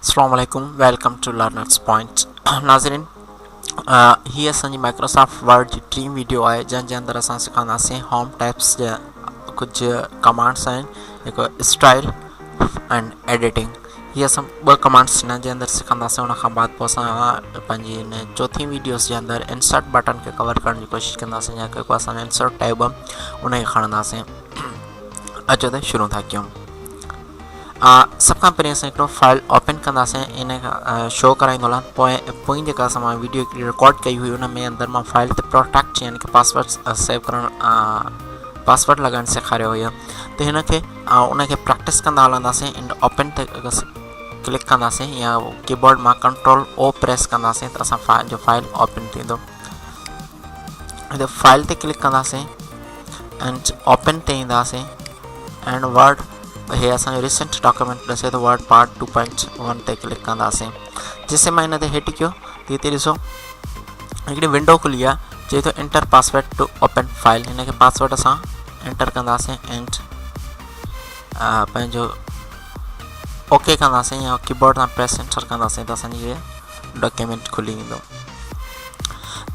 अस्सलामुअलैकुम, welcome two learners point. नाज़रीन, ही असांजी माइक्रोसॉफ्ट वर्ड जी टीम वीडियो आहे जंहिंजे अंदरि असां सिखंदासीं होम टैब्स जा कुझु कमांड्स आहिनि, हिकु स्टाइल एंड एडिटिंग। हीअ असां ॿ कमांड्स हिन जे अंदरि सिखंदासीं। उन खां बाद पोइ असां पंहिंजी हिन चौथी वीडियोस जे अंदरि इंसर्ट बटन खे कवर करण जी कोशिशि कंदासीं, या जेको असांजो इंसर्ट टैब उनखे खणंदासीं। अचो त शुरू था कयूं। सब खां पहिरीं असां हिकिड़ो फाइल ओपन कंदासीं, इन शो कराईंदो हलां। पोइ जेका असां मां वीडियो रिकॉर्ड कई हुई उन में अंदरि मां फाइल ते प्रोटेक्ट यानी कि पासवर्ड सेव करणु पासवर्ड लॻाइणु सेखारियो हुयो। त हिनखे उनखे प्रैक्टिस कंदा हलंदासीं। एंड ओपन ते क्लिक कंदासीं या कीबोर्ड मां कंट्रोल ओ प्रेस कंदासीं त असां जो फाइल ओपन थींदो। त फाइल ते क्लिक कंदासीं एंड ओपन ते ईंदासीं एंड वर्ड हे असांजो रिसेंट डॉक्यूमेंट ॾसे थो वर्ड पार्ट 2.1 ते क्लिक कंदासीं। जेसिं मां हिन ते हिट कयो त हिते ॾिसो हिकिड़ी विंडो खुली आहे, चए थो enter password to open file. हिन खे पासवर्ड असां एंटर कंदासीं एंड पंहिंजो ओके कंदासीं या कीबोर्ड सां प्रेस एंटर कंदासीं त असांजी इहे डॉक्यूमेंट खुली वेंदो।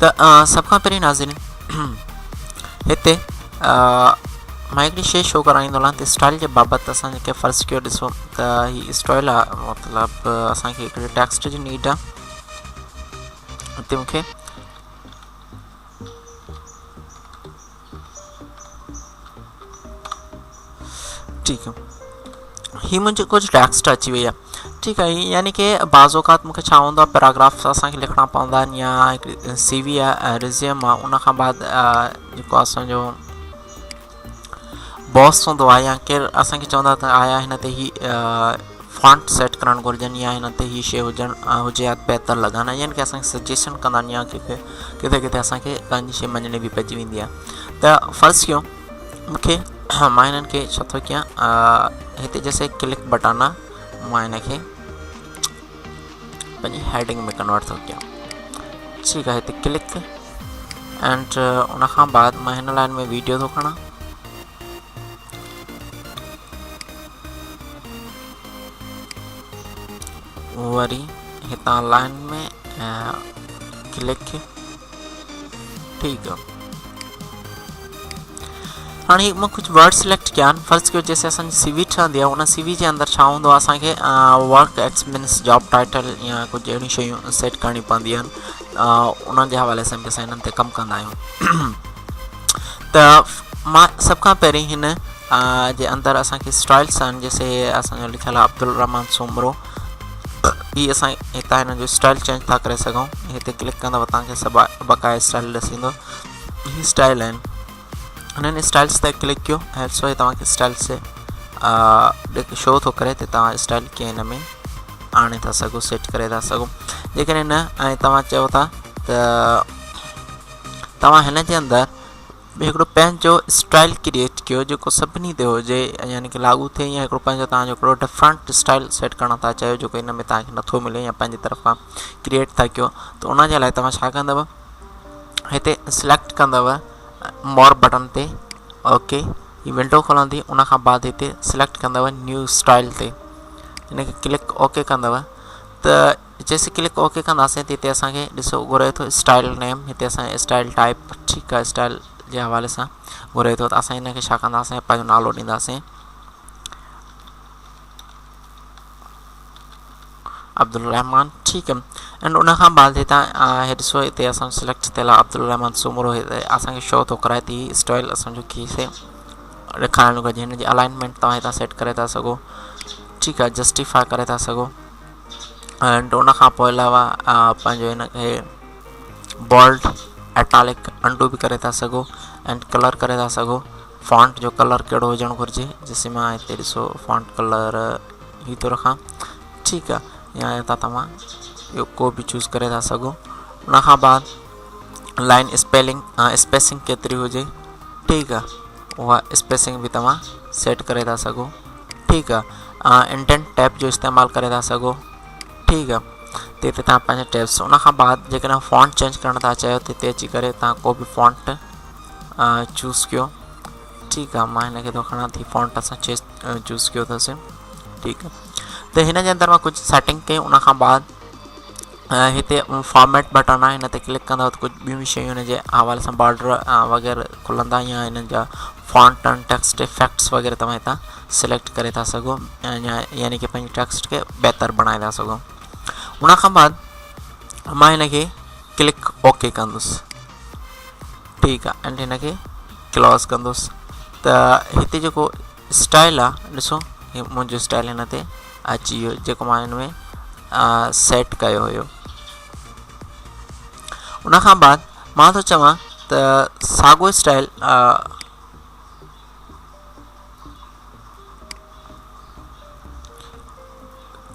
त सभ खां पहिरीं नाज़रीन, हिते मां हिकिड़ी शइ शो कराईंदो हलां। त स्टाइल जे बाबति असां जेके फ़र्ज़ु कयो ॾिसो त हीअ स्टाइल आहे, मतिलबु असांखे हिकिड़े टेक्स्ट जी नीड आहे। हिते मूंखे ठीकु आहे, हीअ मुंहिंजो कुझु टेक्स्ट अची वई आहे। ठीकु आहे, यानी कि बाज़ औक़ात मूंखे छा हूंदो आहे, पैराग्राफ्स असांखे लिखणा पवंदा आहिनि या हिकिड़ी CV आहे, रिज़्यूम आहे। उन खां बाद जेको असांजो बॉस हूंदो आहे या केरु असांखे चवंदा त आया हिन ते ही फॉन्ट सेट करणु घुरिजनि या हिन ते ही शइ हुजे या बहितर लॻनि, यानी कि असांखे सजेशन कंदा आहिनि या किथे किथे असांखे पंहिंजी शइ मञणी बि पइजी वेंदी आहे। त फ़र्ज़ु कयो मूंखे मां हिननि खे छा थो कयां, हिते जैसे क्लिक बटन आहे, मां हिन खे पंहिंजी हेडिंग में कन्वर्ट थो कयां। ठीकु आहे, हिते क्लिक एंड उन खां बाद मां हिन लाइन में वीडियो थो खणा। वरी हितां लाइन में क्लिक। ठीकु आहे, हाणे मां कुझु वर्ड सिलेक्ट कया आहिनि। फ़र्ज़ु कयो जैसे असांजी CV ठहंदी आहे, उन CV जे अंदरि छा हूंदो आहे, असांखे वर्क एक्सपीरियंस, जॉब टाइटल या कुझु अहिड़ियूं शयूं सेट करणी पवंदियूं आहिनि। उन्हनि जे हवाले सां असां हिननि ते कमु कंदा आहियूं। त मां सभ खां पहिरीं हिन जे अंदरि असांखे स्टाइल्स आहिनि, जैसे असांजो लिखियलु आहे अब्दुल रहमान सुमरो। ही असां हितां हिन जो स्टाइल चेंज था करे सघूं। हिते क्लिक कंदव तव्हांखे सभु बक़ाया स्टाइल ॾिसंदो। ही स्टाइल आहिनि, हिननि स्टाइल्स ते क्लिक कयो ऐं ॾिसो हे तव्हांखे स्टाइल से शो थो करे त तव्हां स्टाइल कीअं हिन में आणे था सघो, सेट करे था सघो। जेकॾहिं न ऐं तव्हां चओ था त तव्हां हिन जे अंदरि हिकिड़ो पंहिंजो स्टाइल क्रिएट कयो जेको सभिनी ते हुजे, यानी कि लागू थिए, या हिकिड़ो पंहिंजो तव्हांजो हिकिड़ो डिफरेंट स्टाइल सेट करणु था चाहियो जेको हिन में तव्हांखे नथो मिले या पंहिंजी तरफ़ खां क्रिएट था कयो, त उन जे लाइ तव्हां छा कंदव, हिते सिलेक्ट कंदव मोर बटन ते। ओके, ही विंडो खुलंदी। उन खां बाद हिते सिलेक्ट कंदव न्यू स्टाइल ते, हिनखे क्लिक ओके कंदव। त जैसे क्लिक ओके कंदासीं त हिते असांखे ॾिसो घुरे थो स्टाइल नेम, हिते असांजे स्टाइल टाइप। ठीकु आहे, स्टाइल जे हवाले सां घुरे थो, त असां हिनखे छा कंदासीं, पंहिंजो नालो ॾींदासीं अब्दुल रहमान। ठीकु आहे, एंड उन खां बाद हितां हे ॾिसो हिते असां सिलेक्ट थियल आहे अब्दुल रहमान सुमरो। हिते असांखे शो थो कराए थी स्टाइल असांजो कीसे ॾेखारणु घुरिजे। हिन जी अलाइनमेंट तव्हां हितां सेट करे था सघो। ठीकु आहे, जस्टिफाई करे था सघो। एंड उन खां पोइ अलावा पंहिंजो हिनखे बोल्ड, एटालिक, अंडू भी करे था सघो। एंड कलर करे था सघो, फॉन्ट जो कलर कहिड़ो हुजणु घुरिजे, जैसे मां हिते ॾिसो फॉन्ट कलर ही थो रखां। ठीकु आहे, या हितां तव्हां इहो को बि चूज़ करे था सघो। उन खां बाद लाइन स्पेलिंग स्पेसिंग केतिरी हुजे। ठीक है वह स्पेसिंग भी तमा सेट करे था सको ठीक है इंडेंट टैब जो इस्तेमाल करे था सको ठीक है ते ता पंहिंजे टैब्स उन खां बाद जेकॾहिं फॉन्ट चेंज करणु था चाहियो ते अची करे तव्हां को बि फॉन्ट चूज़ कयो ठीक है मां हिनखे थो खणा थी फॉन्ट असां चूज़ कयो अथसि ठीक है तो हिन जे अंदरि मां कुझु सेटिंग कई उन खां बाद हिते फॉर्मेट बटन आहे हिन ते क्लिक कंदव त कुझु ॿियूं शयूं हिन जे हवाले सां बॉर्डर वग़ैरह खुलंदा या हिननि जा फॉन्ट एंड टेक्स्ट इफेक्ट्स वग़ैरह तव्हां हितां सिलेक्ट करे था सघो यानी कि पंहिंजे टेक्स्ट खे बहितर बणाए था सघो उन खां बाद मां हिनखे क्लिक ओके कंदुसि ठीक आहे एंड हिनखे क्लोज़ कंदुसि त हिते जेको स्टाइल आहे ॾिसो मुंहिंजो स्टाइल हिन ते अची वियो जेको मां हिन में सेट कयो हुयो उन खां बाद मां थो चवां त साॻियो स्टाइल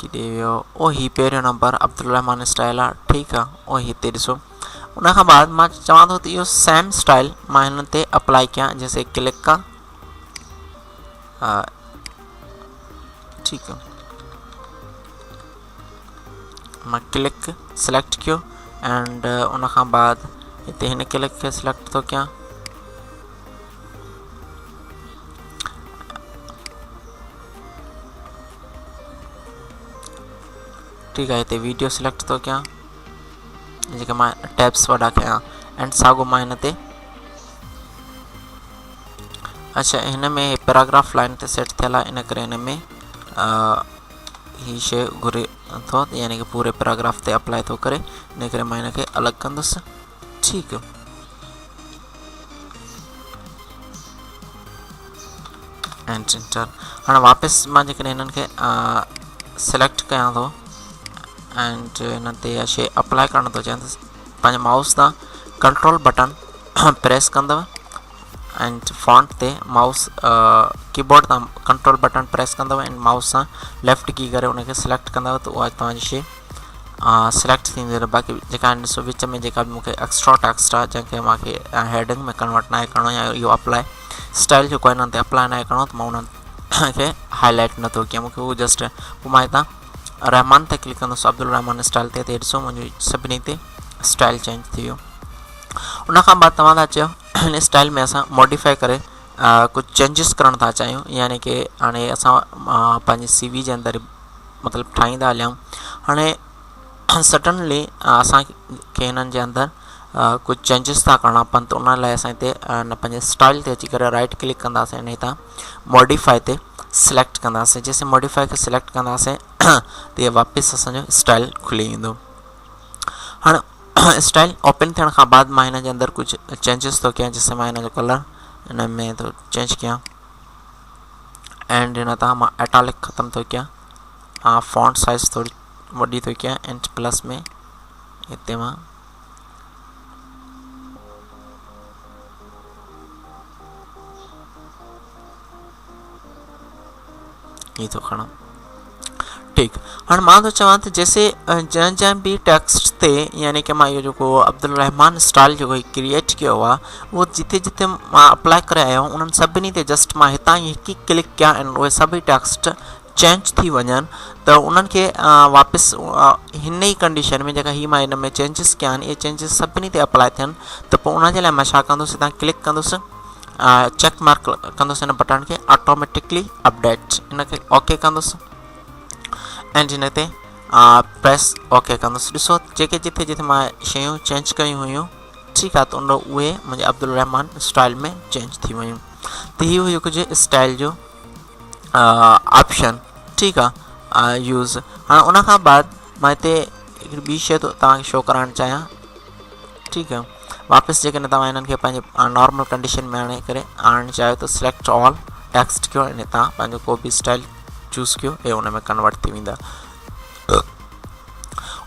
किथे वियो ओ ही पहिरियों नंबर अब्दुल रहमान स्टाइल आहे ठीक आहे ओ हिते ॾिसो उन खां बाद मां चवां थो त इहो सेम स्टाइल मां हिन ते अप्लाई कयां जैसे क्लिक का ठीक है मैं क्लिक सिलेक्ट किया एंड उन खां बाद इतने हिन क्लिक के सिलेक्ट तो क्या ठीक है इतने वीडियो सिलेक्ट तो क्या जेका मैं टैब्स वड़ा कया एंड सागो मैं हिन ते अच्छा हिन में पैराग्राफ लाइन ते सेट थियल आहे इन करे हिन में ही शइ घुरे थो यानी कि पूरे पैराग्राफ ते अप्लाई थो करे इन करे मां हिनखे अलॻि कंदुसि ठीकु एंड एंटर हाणे वापसि मां जेकॾहिं हिननि खे सिलेक्ट कयां थो एंड हिन ते इहा शइ अप्लाई करणु थो चाहियां त पंहिंजे माउस तां कंट्रोल बटन प्रेस कंदव एंड फॉन्ट ते माउस कीबोर्ड तां कंट्रोल बटन प्रेस कंदव एंड माउस सां लेफ्ट की करे उनखे सिलेक्ट कंदव त उहा तव्हांजी शइ सिलेक्ट थींदी रहे बाक़ी जेका ॾिसो विच में जेका बि मूंखे एक्स्ट्रा टेक्स्ट आहे जंहिंखे मूंखे हेडिंग में कन्वर्ट न आहे करिणो या इहो अप्लाई स्टाइल जेको आहे हिननि ते अप्लाई न आहे करिणो त मां उन्हनि खे हाईलाइट नथो कयां मूंखे उहो जस्ट पोइ मां हितां रहमान ते क्लिक कंदुसि अब्दुल रहमान स्टाइल ते ॾिसो मुंहिंजी सभिनी ते स्टाइल चेंज थी वियो उन खां बाद तव्हां था चयो हिन स्टाइल में असां मॉडिफाई करे कुझु चेंजिस करणु था चाहियूं यानी कि हाणे असां पंहिंजी CV जे अंदरि मतिलबु ठाहींदा हलियूं हाणे सडनली असांखे हिननि जे अंदरि कुझु चेंजिस था करणा पवनि त उन लाइ असां हिते पंहिंजे स्टाइल ते अची करे राइट क्लिक कंदासीं ऐं हितां मॉडिफाई ते सिलेक्ट कंदासीं जैसे मॉडिफाई खे सिलेक्ट कंदासीं त इहे वापसि असांजो स्टाइल खुली ईंदो हाणे स्टाइल ओपन थियण खां बाद मां हिन जे अंदरि कुझु चेंजिस थो कयां जैसे मां हिन जो कलर हिन में थो चेंज कयां एंड हिन तां मां एटालिक ख़तमु थो कयां फॉन्ट साइज़ थोरी वॾी थो कयां एंड प्लस में हिते मां ये थो खणा ठीक हाँ मां तो चवां त जैसे जंहिं भी टेक्स्ट ते यानी कि मां इहो जेको अब्दुल रहमान स्टाइल जो क्रिएट किया हुआ वो जिते जिते मां अप्लाई करे आयो उन्हनि सभिनी ते जस्ट मां हितां ई हिकु क्लिक कयां एंड उहे सभई टेक्स्ट चेंज थी वञनि त उन्हनि खे वापसि हिन ई कंडीशन में जेका ही मां हिन में चेंजिस कया आहिनि इहे चेंजिस सभिनी ते अप्लाई थियनि त पोइ उन जे लाइ मां छा कंदुसि हितां क्लिक कंदुसि चेक मार्क कंदुसि हिन बटन खे ऑटोमेटिकली अपडेट हिनखे ओके कंदुसि एंड हिन ते प्रेस ओके कंदुसि ॾिसो जेके जिते जिते मां शयूं चेंज कयूं हुयूं ठीकु आहे त उन उहे मुंहिंजे अब्दुल रहमान स्टाइल में चेंज थी वियूं त हीअ हुयो कुझु स्टाइल जो ऑप्शन ठीकु आहे यूज़ हाणे उन खां बाद मां हिते हिकिड़ी ॿी शइ तव्हांखे शो कराइणु चाहियां ठीकु आहे वापसि जेकॾहिं तव्हां हिननि खे पंहिंजे नॉर्मल कंडीशन में आणे करे आणणु चाहियो त सिलेक्ट ऑल टेक्स्ट कयो ऐं तव्हां पंहिंजो को बि स्टाइल चूज़ कयो ऐं उन में कन्वर्ट थी वेंदा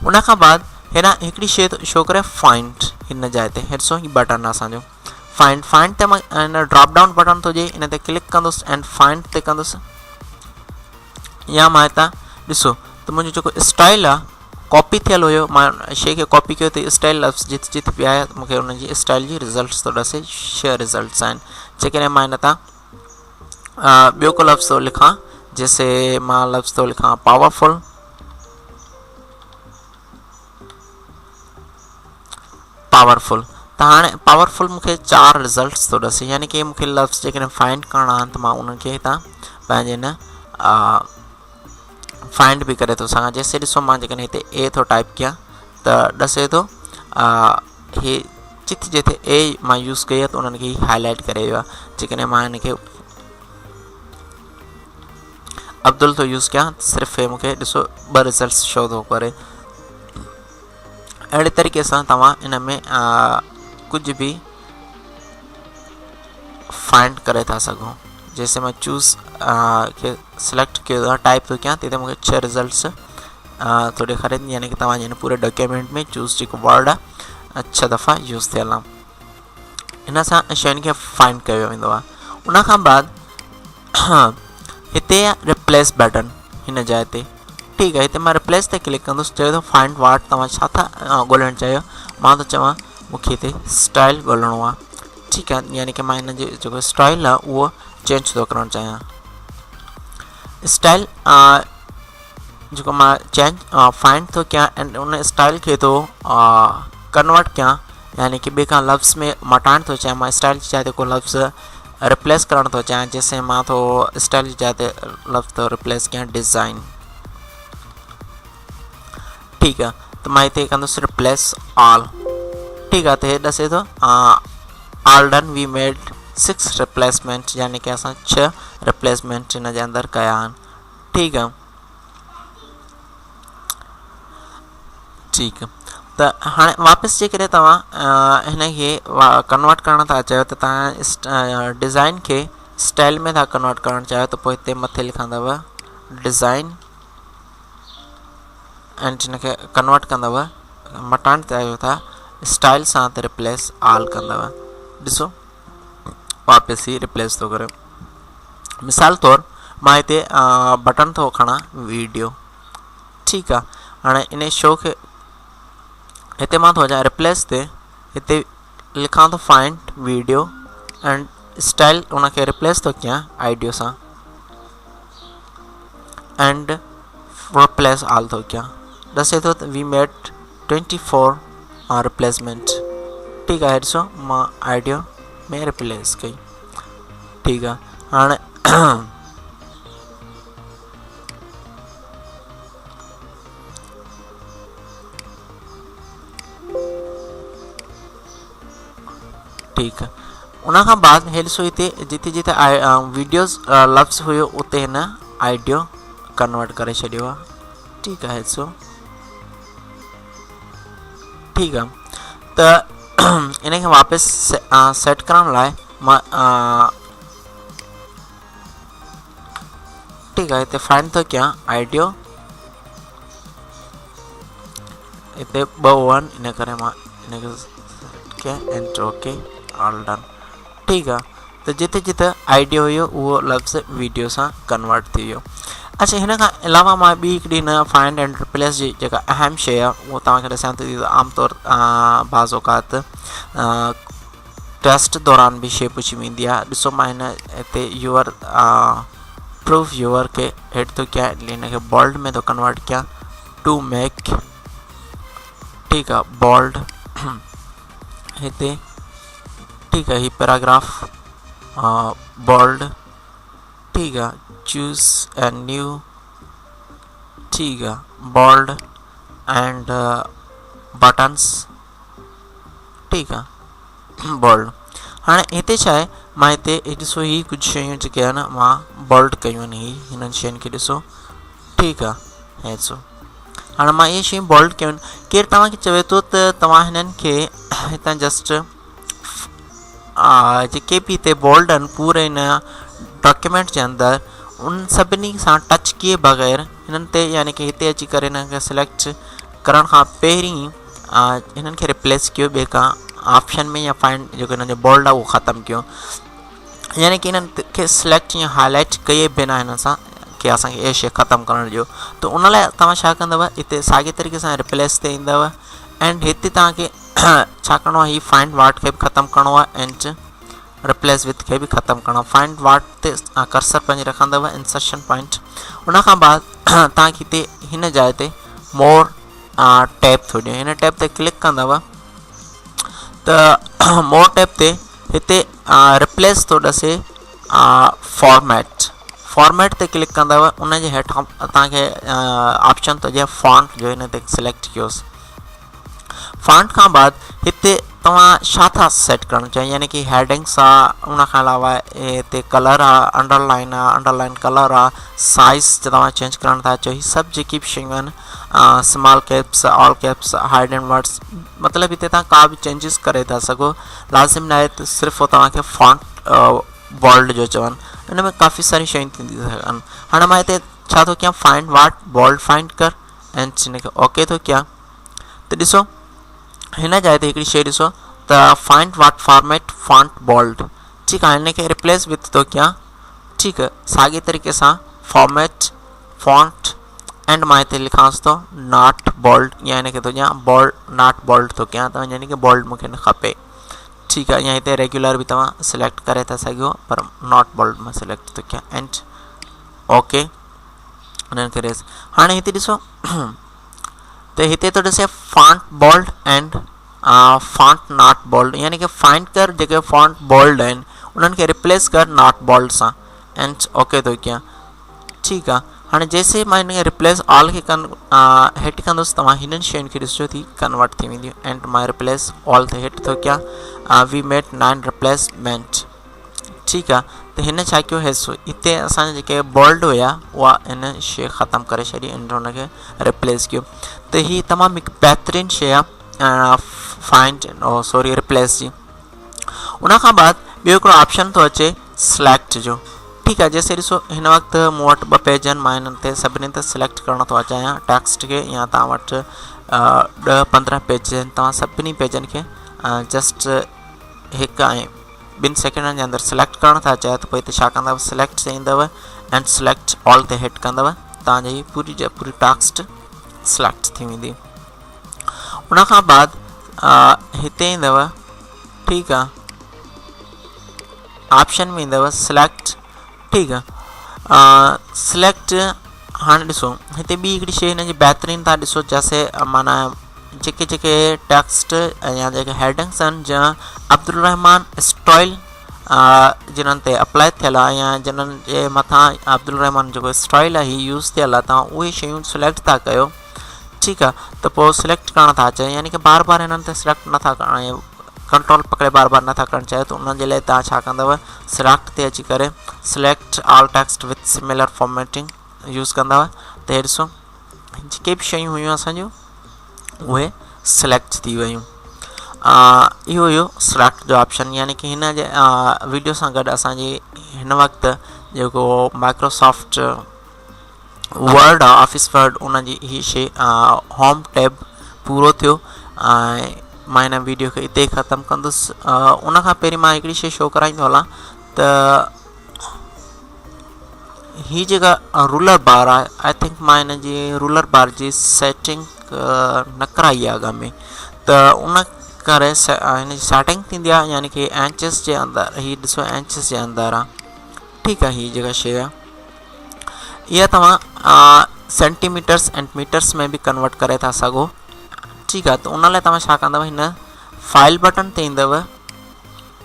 उन खां बाद हेॾां हिकिड़ी शइ शो करे फाइंड हिन जाइ ते ॾिसो ही बटन आहे असांजो फाइंड ते मां हिन ड्रॉप डाउन बटन थो ॾिए हिन ते क्लिक कंदुसि एंड फाइंड ते कंदुसि या मां हितां ॾिसो त मुंहिंजो जेको स्टाइल आहे कॉपी थियल हुयो मां शइ खे कॉपी कयो त स्टाइल लफ़्ज़ जिते जिते बि आया मूंखे हुनजी स्टाइल जी रिज़ल्ट्स थो ॾसे शेयर रिज़ल्ट्स आहिनि जेकॾहिं मां हिन तां ॿियो को लफ़्ज़ थो लिखां, जैसे मां लफ़्ज़ थो लिखां पावरफुल, पावरफुल। त हाणे पावरफुल मूंखे 4 रिज़ल्ट्स थो ॾसे, यानी कि मूंखे लफ़्ज़ जेकॾहिं फाइंड करणा आहिनि त मां उन्हनि खे हितां पंहिंजे न फाइंड भी करे थो सघां। जैसे ॾिसो मां जेकॾहिं हिते ए थो टाइप कयां त ॾसे थो हे जिथे जिथे ए मां यूज़ कई आहे त उन्हनि खे हाईलाइट करे वियो आहे। जेकॾहिं मां हिन खे अब्दुल थो यूज़ कयां सिर्फ़ु हे मूंखे ॾिसो 2 रिज़ल्ट्स शो थो करे। अहिड़े तरीक़े सां तव्हां इन में कुछ भी फाइंड करे था सघो। जैसे मैं चूज़ के सिलेक्ट किया टाइप तो क्या तो मुझे 6 रिजल्ट्स तो ॾेखारे, यानी कि तव्हांजे हिन पूरे डॉक्यूमेंट में चूज़ जेको वर्ड आहे 6 दफ़ा यूज़ थियल आहे। इन सां शयुनि खे फाइंड कयो वेंदो आहे। उन खां बाद हिते रिप्लेस बटन हिन जाइ ते, ठीकु आहे। हिते मां रिप्लेस ते क्लिक कंदुसि, चयो थो फाइंड वर्ड, तव्हां छा था ॻोल्हणु चाहियो। मां थो चवां मूंखे हिते स्टाइल ॻोल्हणो आहे, ठीकु आहे। यानी कि मां हिन जो जेको स्टाइल आहे उहो चेंज थो करणु चाहियां। स्टाइल जेको मां चेंज फाइंड थो कयां एंड उन स्टाइल खे थो कन्वर्ट कयां, यानी कि ॿिए खां लफ़्ज़ में मटाइणु थो चाहियां। मां स्टाइल जी जाइ ते को लफ़्ज़ रिप्लेस करणु थो चाहियां, जैसे मां थो स्टाइल जी जाइ ते लफ़्ज़ थो रिप्लेस कयां डिज़ाइन, ठीकु आहे। त मां हिते कंदुसि रिप्लेस ऑल, ठीकु आहे। त हे ॾसे थो all done we made 6 replacement, यानी कि असां 6 रिप्लेसमेंट हिन जे अंदरि कया आहिनि, ठीकु आहे। ठीकु त हाणे वापसि जेकॾहिं तव्हां हिन खे कन्वर्ट करणु था चाहियो त तव्हां डिज़ाइन खे स्टाइल में था कन्वर्ट करणु चाहियो त पोइ हिते मथे लिखंदव डिज़ाइन एंड हिन खे कन्वर्ट कंदव, मटाइणु चाहियो था स्टाइल सां त रिप्लेस ऑल कंदव। ॾिसो वापसि ई रिप्लेस थो करे। मिसाल तौरु मां हिते बटन थो खणा वीडियो, ठीकु आहे। हाणे इन शो खे हिते मां थो अचां रिप्लेस ते, हिते लिखां थो फाइंड वीडियो एंड स्टाइल उनखे रिप्लेस थो कयां आइडियो सां एंड रिप्लेस ऑल थो कयां। ॾसे थो वी मेड 24 रिप्लेसमेंट, ठीकु आहे। ॾिसो मां आइडियो में रिप्लेस कई, ठीकु आहे। हाणे ठीकु आहे। उन खां बाद हे ॾिसो हिते जिते जिते वीडियोज़ लफ़्ज़ हुयो उते हिन आइडियो कन्वर्ट करे छॾियो आहे, ठीकु आहे। ॾिसो ठीकु आहे। त इन खे वापसि सेट करण लाइ मां ठीकु आहे हिते फाइंड थो कयां आइडियो, हिते 2 1 इन करे मां हिन खे एंड ओके ऑल डन, ठीकु आहे। त जिते जिते आइडियो हुयो उहो लफ़्ज़ वीडियो सां कन्वर्ट थी वियो। अच्छा, हिन खां अलावा मां ॿी हिकिड़ी न फाइंड एंड रिप्लेस जी जेका अहम शइ आहे उहो तव्हांखे ॾिसां थी। आमतौरु बाज़ औक़ात टेस्ट दौरान बि शइ पुछी वेंदी आहे। ॾिसो मां हिते यूअर प्रूफ यूअर खे हेठि थो कयां, हिन खे बोल्ड में थो कन्वर्ट कयां टू मेक, ठीकु आहे, बोल्ड हिते, ठीकु आहे। ही पैराग्राफ बोल्ड, ठीकु आहे। चूज़ ए न्यू, ठीकु आहे, बोल्ड एंड बटन्स, ठीकु आहे, बोल्ड। हाणे हिते छा आहे, मां हिते ॾिसो ही कुझु शयूं जेके आहिनि मां बोल्ड कयूं आहिनि, हिननि शयुनि खे ॾिसो, ठीकु आहे। हे ॾिसो हाणे मां इहे शयूं बोल्ड कयूं आहिनि। केरु तव्हांखे चवे थो त तव्हां हिननि खे हितां जस्ट जेके बि हिते बोल्ड आहिनि पूरे हिन डॉक्यूमेंट जे अंदरि उन सभिनी सां टच किए बग़ैर हिननि ते, यानी कि हिते अची करे हिननि खे सिलेक्ट करण खां पहिरीं हिननि खे रिप्लेस कयो ॿिए खां ऑप्शन में, या फाइंड जेको हिननि जो बोल्ड आहे उहो ख़तमु कयो, यानी कि हिननि खे सिलेक्ट या हाईलाइट कये बिना हिन सां कि असांखे इहा शइ ख़तमु करण ॾियो। त उन लाइ तव्हां छा कंदव, हिते साॻे तरीक़े सां रिप्लेस ते ईंदव एंड हिते तव्हांखे छा करिणो आहे, ही फाइंड वर्ड खे बि ख़तमु करिणो आहे एंड रिप्लेस विथ खे भी ख़त्म करना। फाइंड वाट ते कर्सर पंहिंजे रखंदव इंसर्शन पॉइंट। उन खां बाद तव्हांखे हिते हिन जाइ ते मोर टैब थो ॾिए, हिन टैब ते क्लिक कंदव त मोर टैब ते हिते रिप्लेस थो ॾसे फॉर्मेट ते क्लिक कंदव। उन जे हेठां तव्हांखे ऑप्शन थो ॾिए फॉन्ट जो, हिन ते सिलेक्ट कयोसि। फॉन्ट खां बाद हिते तव्हां छा था सेट करणु चाहियो, यानी कि हेडिंग्स आहे, उन खां अलावा हिते कलर आहे, अंडरलाइन कलर आहे, साइज़ तव्हां चेंज करणु था चाहियो। हीअ सभु जेकी बि शयूं आहिनि, small caps, all caps, hide and words, मतिलबु हिते तव्हां का बि चेंजिस करे था सघो। लाज़िम न आहे त सिर्फ़ु तव्हांखे फॉन्ट बोल्ड जो चवनि, हिन में काफ़ी सारी शयूं थींदी सघनि। हाणे मां हिते छा थो कयां, फाइंड वाट बोल्ड फाइंड कर एंड हिनखे ओके थो कयां। त ॾिसो हिन जाइ ते हिकिड़ी शइ ॾिसो त find what format font bold, ठीकु आहे, हिनखे रिप्लेस विथ थो कयां। ठीकु आहे, साॻे तरीक़े सां फॉर्मेट फॉन्ट एंड मां हिते लिखांसि थो नॉट बोल्ड, या हिनखे थो कयां बोल्ड नॉट बोल्ड थो कयां, त यानी कि बोल्ड मूंखे न खपे। ठीकु आहे, या हिते रेगुलर भी तव्हां सिलेक्ट करे था सघो, पर नॉट बोल्ड मां सिलेक्ट थो कयां एंड ओके उन्हनि खे रेस। हाणे हिते ॾिसो त हिते थो ॾिसे font bold and font not bold, यानी कि फाइंड कर जेके फॉन्ट बोल्ड आहिनि उन्हनि खे रिप्लेस कर नॉट बोल्ड सां एंड ओके थो कयां। ठीकु आहे, हाणे जैसे मां हिन खे रिप्लेस ऑल खे हिट कंदुसि, तव्हां हिननि शयुनि खे ॾिसो थी कन्वर्ट थी वेंदियूं एंड मां रिप्लेस ऑल ते हिट थो कयां। We made 9 replacement. ठीकु आहे, त हिन छा कयो, हिते असांजा जेके बोल्ड हुया उहा हिन शइ ख़तमु करे छॾी एंड हुनखे रिप्लेस कयो। त हीअ तमामु हिकु बहितरीनु शइ आहे रिप्लेस जी। उन खां बाद ॿियो हिकिड़ो ऑप्शन थो अचे सिलेक्ट जो। ठीकु आहे, जैसे ॾिसो हिन वक़्तु मूं वटि 2 पेज आहिनि, मां हिननि ते सभिनी ते सिलेक्ट करणु थो चाहियां टेक्स्ट खे, या तव्हां वटि 10-15 पेज आहिनि, तव्हां सभिनी पेजनि खे जस्ट 1 ऐं 2 सेकेंडनि जे अंदरि सिलेक्ट करणु था चाहियो, त पोइ हिते छा कंदव, सिलेक्ट ते ईंदव एंड सिलेक्ट ऑल ते हिट कंदव, तव्हांजी पूरी टेक्स्ट सिलेक्ट थी वेंदी। उन खां बाद हिते ईंदव, ठीकु आहे, ऑप्शन में ईंदव सिलेक्ट। ठीकु आहे, सिलेक्ट। हाणे ॾिसो हिते ॿी हिकिड़ी शइ हिन जी बहितरीनु था ॾिसो, जैसे माना जेके टेक्स्ट या जेके हेडिंग्स आहिनि, जंहिं अब्दुल रहमान स्टाइल जिन्हनि ते अप्लाई थियल आहे, या जिन्हनि जे मथां अब्दुल रहमान जेको स्टाइल आहे हीअ यूज़ थियल आहे, तव्हां उहे शयूं सिलेक्ट था कयो। ठीकु आहे, त पोइ सिलेक्ट करणु था चाहियो, यानी कि बार बार हिननि ते सिलेक्ट नथा करणु, कंट्रोल पकड़े बार बार नथा करणु चाहियो, त उन जे लाइ तव्हां छा कंदव, सिलेक्ट ते अची करे select all text with similar formatting use कंदव। त हे ॾिसो जेके बि शयूं हुयूं असांजूं उहे सिलेक्ट थी वियूं। इहो हुयो सिलेक्ट जो ऑप्शन, यानी कि हिन जे वीडियो सां गॾु असांजी हिन वक़्तु जेको माइक्रोसॉफ्ट वर्ड आहे, ऑफिस वर्ड, उन जी हीअ शइ होम टैब पूरो थियो। ऐं मां हिन वीडियो खे हिते ख़तमु कंदुसि। उन खां पहिरीं मां हिकिड़ी शइ शो कराईंदो हलां, त हीअ जेका रूलर बार आहे, आई थिंक मां हिन जी रूलर बार जी सेटिंग न कराई आहे अॻ में, त उन करे हिन जी सेटिंग थींदी आहे, यानी कि इंचेस जे अंदरि, हीअ ॾिसो इंचेस जे अंदरि आहे। ठीकु आहे, हीअ जेका शइ आहे इहा तव्हां सेंटीमीटर्स एंड मीटर्स में बि कन्वर्ट करे था सघो। ठीकु आहे, त उन लाइ तव्हां छा कंदव, हिन फाइल बटन ते ईंदव,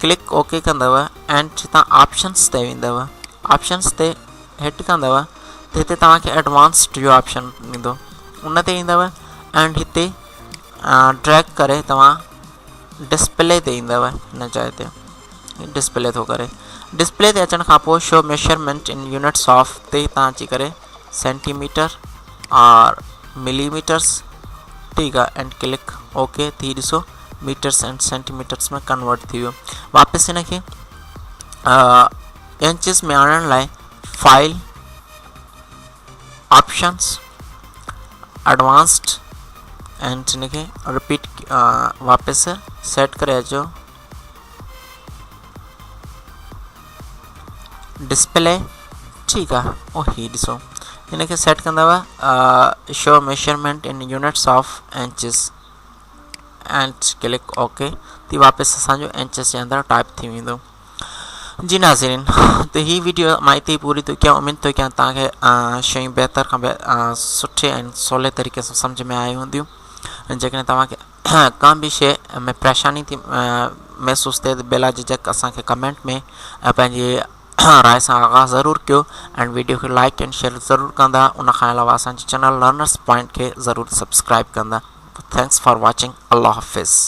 क्लिक ओके कंदव एंड हितां ऑप्शन्स ते वेंदव, ऑप्शन्स ते हिट कंदव, त हिते तव्हांखे एडवांस्ड जो ऑप्शन ईंदो, उन ते ईंदव एंड हिते ड्रैग करे तव्हां डिस्प्ले ते ईंदव। हिन जाइ ते डिस्प्ले थो करे, डिस्प्ले ते अचण खां पोइ शो मेजरमेंट इन यूनिट्स ऑफ ते तव्हां अची करे सेंटीमीटर और मिलीमीटर्स, ठीकु आहे, एंड क्लिक ओके थी ॾिसो मीटर्स एंड सेंटीमीटर्स में कन्वर्ट थी वियो। वापसि हिन खे इंचेस में आणण लाइ फाइल, ऑप्शंस, एडवांस्ड एंड हिन खे रिपीट वापसि सेट करे अचो, डिस्प्ले। ठीकु आहे, ओ हीअ ॾिसो हिन खे सेट कंदव शो मेजरमेंट इन units of inches and click okay थी वापसि असांजो इंचेस जे अंदरि टाइप थी वेंदो। जी नाज़रीन, तो ही वीडियो मां हिते पूरी थो कयां। उम्मीद थो कयां तव्हांखे शयूं बहितर खां सुठे ऐं सवले तरीक़े सां सम्झ में आई हूंदियूं। जेकॾहिं तव्हांखे का बि शइ में परेशानी थी महसूसु थिए त बिला झिझक असांखे कमेंट में पंहिंजी राय सां आगाह ज़रूरु कयो ऐं वीडियो खे लाइक एंड शेयर ज़रूरु कंदा। उनखां अलावा असांजे चैनल लर्नर्स पॉइंट खे ज़रूरु सब्सक्राइब कंदा। Thanks for watching. अल्लाह हाफ़िज़।